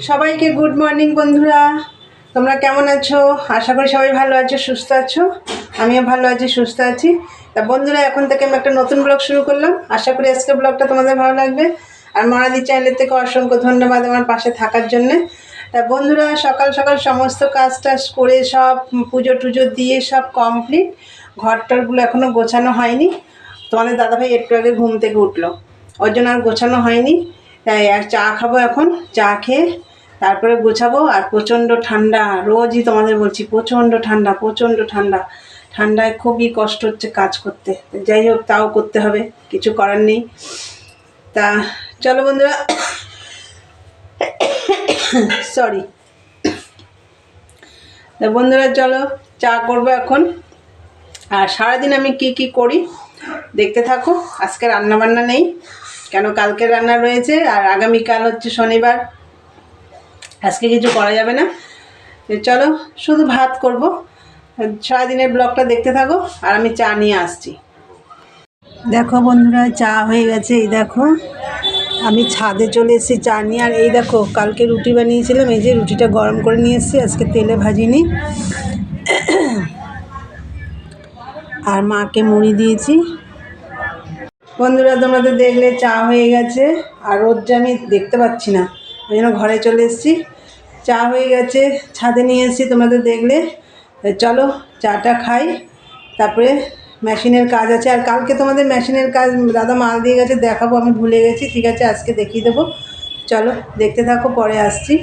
সবাইকে good morning বন্ধুরা, তোমরা কেমন আছো? আশা করি সবাই ভালো আছো, সুস্থ আছো। আমিও ভালো আছি, সুস্থ আছি। তা বন্ধুরা, এখন থেকে আমি একটা নতুন ব্লগ শুরু করলাম। আশা করি আজকের ব্লগটা তোমাদের ভালো লাগবে। আর মনাদি চ্যানেলের থেকে অসংখ্য ধন্যবাদ আমার পাশে থাকার জন্যে। তা বন্ধুরা, সকাল সকাল সমস্ত কাজ টাজ করে সব পুজো টুজো দিয়ে সব কমপ্লিট। ঘরটারগুলো এখনও গোছানো হয়নি। তোমাদের দাদাভাই একটু আগে ঘুম থেকে উঠলো, ওর জন্য আর গোছানো হয়নি। তাই এক চা খাবো এখন, চা খেয়ে তারপরে গোছাবো। আর প্রচণ্ড ঠান্ডা, রোজই তোমাদের বলছি প্রচণ্ড ঠান্ডা, প্রচণ্ড ঠান্ডা। ঠান্ডায় খুবই কষ্ট হচ্ছে কাজ করতে। যাই হোক, তাও করতে হবে, কিছু করার নেই। তা চলো বন্ধুরা, সরি। তা বন্ধুরা চলো, চা করবো এখন। আর সারাদিন আমি কি কি করি দেখতে থাকো। আজকে রান্না বান্না নেই, কেন কালকে রান্না রয়েছে। আর আগামীকাল হচ্ছে শনিবার, আজকে কিছু করা যাবে না। চলো, শুধু ভাত করব। সারাদিনের ব্লগটা দেখতে থাকো আর আমি চা নিয়ে আসছি। দেখো বন্ধুরা, চা হয়ে গেছে। এই দেখো, আমি ছাদে চলে এসেছি চা নিয়ে। আর এই দেখো, কালকে রুটি বানিয়েছিলাম, এই যে রুটিটা গরম করে নিয়ে এসেছি, আজকে তেলে ভাজিনি। আর মাকে মুড়ি দিয়েছি। বন্ধুরা, তোমরা তো দেখলে চা হয়ে গেছে। আর রোদটা আমি দেখতে পাচ্ছি না, ওই জন্য ঘরে চলে এসেছি। চা হয়ে গেছে, ছাদে নিয়ে এসেছি, তোমাদের দেখলে। চলো চাটা খাই, তারপরে মেশিনের কাজ আছে। আর কালকে তোমাদের মেশিনের কাজ দাদা মাল দিয়ে গেছে, দেখাবো, আমি ভুলে গেছি। ঠিক আছে, আজকে দেখিয়ে দেবো। চলো দেখতে থাকো, পরে আসছি।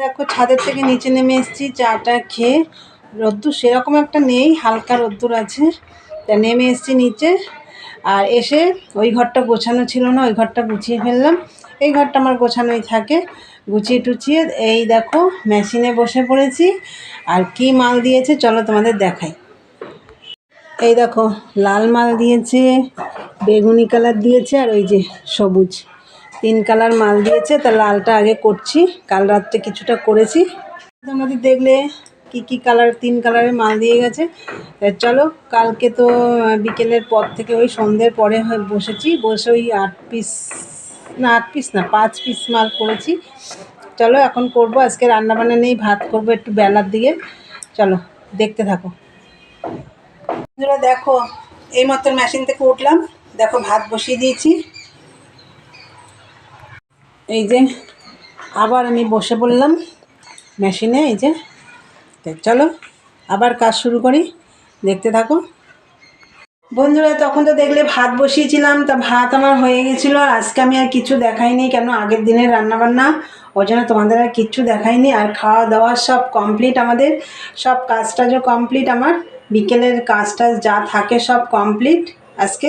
দেখো, ছাদের থেকে নিচে নেমে এসেছি চাটা খেয়ে। রোদ্দুর সেরকম একটা নেই, হালকা রোদ্দুর আছে। তা নেমে এসেছি নিচে। আর এসে ওই ঘরটা গোছানো ছিল না, ওই ঘরটা গুছিয়ে ফেললাম। এই ঘরটা আমার গোছানোই থাকে, গুছিয়ে টুচিয়ে এই দেখো মেশিনে বসে পড়েছি। আর কি মাল দিয়েছে চলো তোমাদের দেখাই। এই দেখো, লাল মাল দিয়েছে, বেগুনি কালার দিয়েছে, আর ওই যে সবুজ, 3 কালার মাল দিয়েছে। তা লালটা আগে করছি, কাল রাত্রে কিছুটা করেছি। তোমাদের দেখলে কি কি কালার, 3 কালারের মাল দিয়ে গেছে। চলো, কালকে তো বিকেলের পর থেকে ওই সন্ধ্যের পরে বসেছি, বসে ওই 8 পিস না 8 পিস না 5 পিস মাল করেছি। চলো এখন করব। আজকে রান্নাবান্না নেই, ভাত করব একটু বেলার দিকে। চলো দেখতে থাকো। বন্ধুরা দেখো, এই মাত্র মেশিন থেকে উঠলাম, দেখো ভাত বসিয়ে দিয়েছি। এই যে আবার আমি বসে পড়লাম মেশিনে, এই যে। চলো আবার কাজ শুরু করি, দেখতে থাকো। বন্ধুরা, তখন তো দেখলে ভাত বসিয়েছিলাম, তা ভাত আমার হয়ে গেছিলো। আর আজকে আমি আর কিছু দেখাইনি, কেন আগের দিনের রান্নাবান্না, ওই জন্য তোমাদের আর কিচ্ছু দেখাইনি। আর খাওয়া দাওয়া সব কমপ্লিট, আমাদের সব কাজ টাজও কমপ্লিট। আমার বিকেলের কাজ টাজ যা থাকে সব কমপ্লিট আজকে।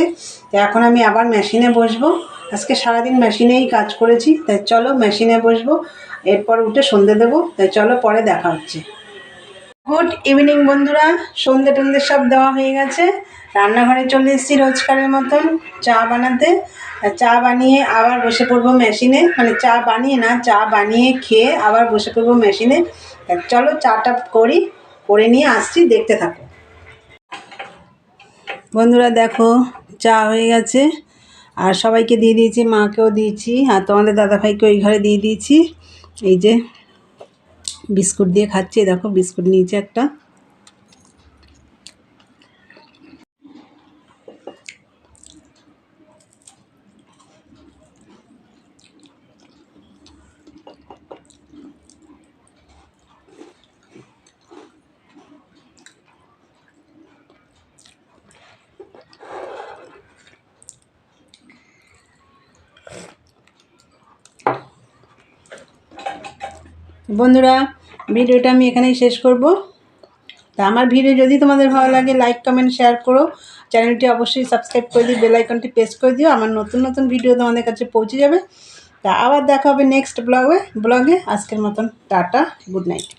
তো এখন আমি আবার মেশিনে বসবো। আজকে সারাদিন মেশিনেই কাজ করেছি। তাই চলো মেশিনে বসবো, এরপর উঠে সন্ধে দেবো। তাই চলো পরে দেখা হচ্ছে। গুড ইভিনিং বন্ধুরা, সন্ধে টন্ধে সব দেওয়া হয়ে গেছে। রান্নাঘরে চলে এসেছি রোজকারের মতন চা বানাতে। চা বানিয়ে আবার বসে পড়বো মেশিনে, মানে চা বানিয়ে না, চা বানিয়ে খেয়ে আবার বসে পড়বো মেশিনে। চলো চাটা করি, করে নিয়ে আসছি, দেখতে থাকো। বন্ধুরা দেখো, চা হয়ে গেছে। আর সবাইকে দিয়ে দিয়েছি, মাকেও দিয়েছি, আর তোমাদের দাদাভাইকে ওই ঘরে দিয়ে দিয়েছি। এই যে বিস্কুট দিয়ে খাচ্ছি, দেখো বিস্কুট নিয়েছে একটা। বন্ধুরা, ভিডিওটা আমি এখানেই শেষ করব। তা আমার ভিডিও যদি তোমাদের ভালো লাগে, লাইক কমেন্ট শেয়ার করো। চ্যানেলটি অবশ্যই সাবস্ক্রাইব করে দিও, বেল আইকনটি প্রেস করে দিও, আমার নতুন নতুন ভিডিও তোমাদের কাছে পৌঁছে যাবে। তা আবার দেখা হবে নেক্সট ব্লগে। আজকের মতন টাটা, গুড নাইট।